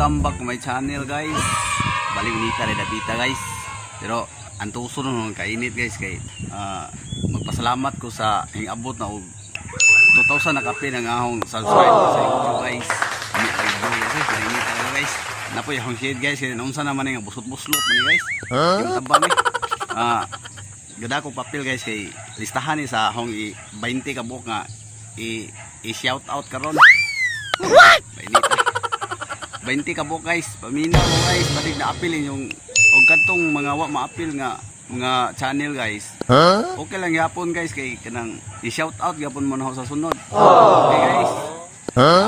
Welcome back to my channel guys. Balik nita rin dapita guys. Pero ang tuso nun kainit guys kay magpasalamat ko sa hingabot na 2,000 na kape ng ahong subscribe sa YouTube guys. Kainit talaga guys. Napo yung shade guys. Naunsa naman yung busot-buslot man guys. Yung tabang gada ko papel guys kay listahan ni sa ahong 20 kabuk nga i-shout out karon. What? 20 kabuk guys, paminaw mo guys, batig na apilin yung og kadtong mga wa maapil nga mga channel guys. Okay lang yapon guys kay kanang i-shout out yapon mo na sa sunod. Okay guys.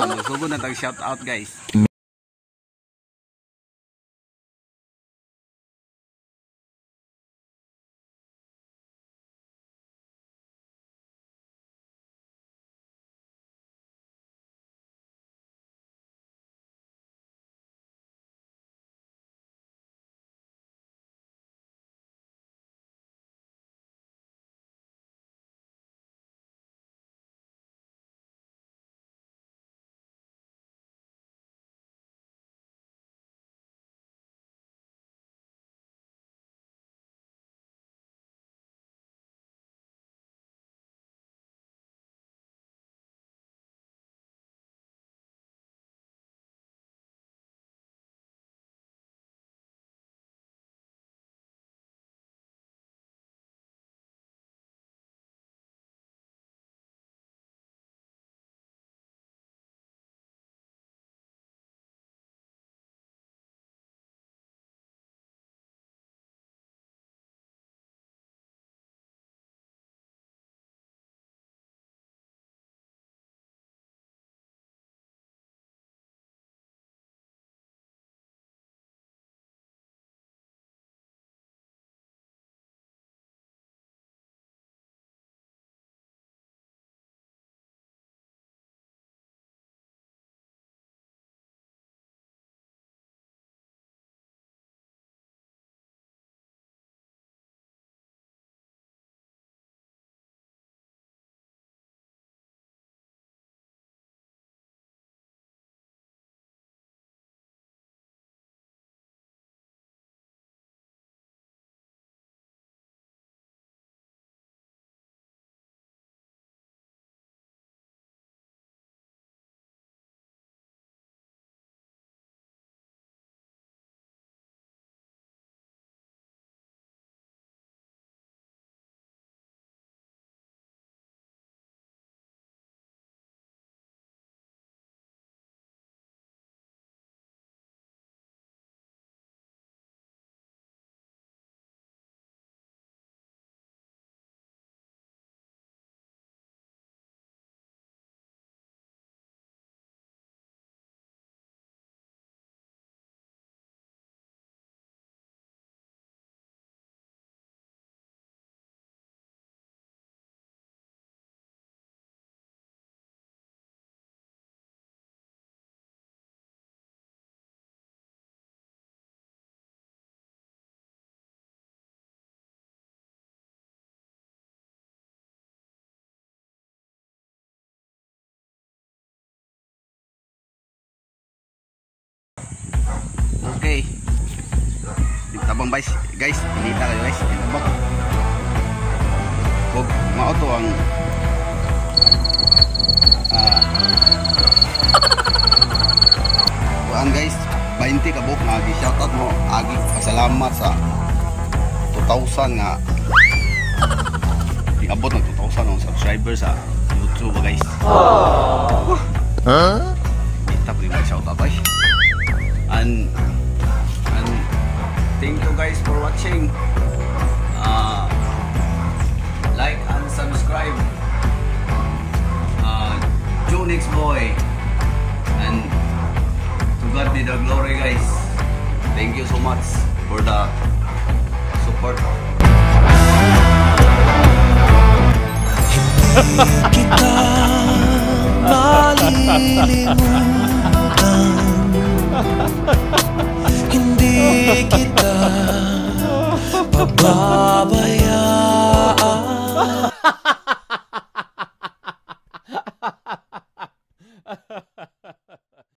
Magsugod na tag shout out guys. Okay. Tabang guys, pinita kayo guys. Tabang. Kung mauto ang kuan guys, 20 kabuk nga gi-shoutout mo. Agi pasalamat sa 2,000 nga abot ng 2,000 ng subscribers sa YouTube guys. Kita pa rin mag-shoutout guys. And thank you guys for watching. Like and subscribe. Junix boy, and to God be the glory guys. Thank you so much for the support. Hindi kita malilimutan, hindi kita pababayaan.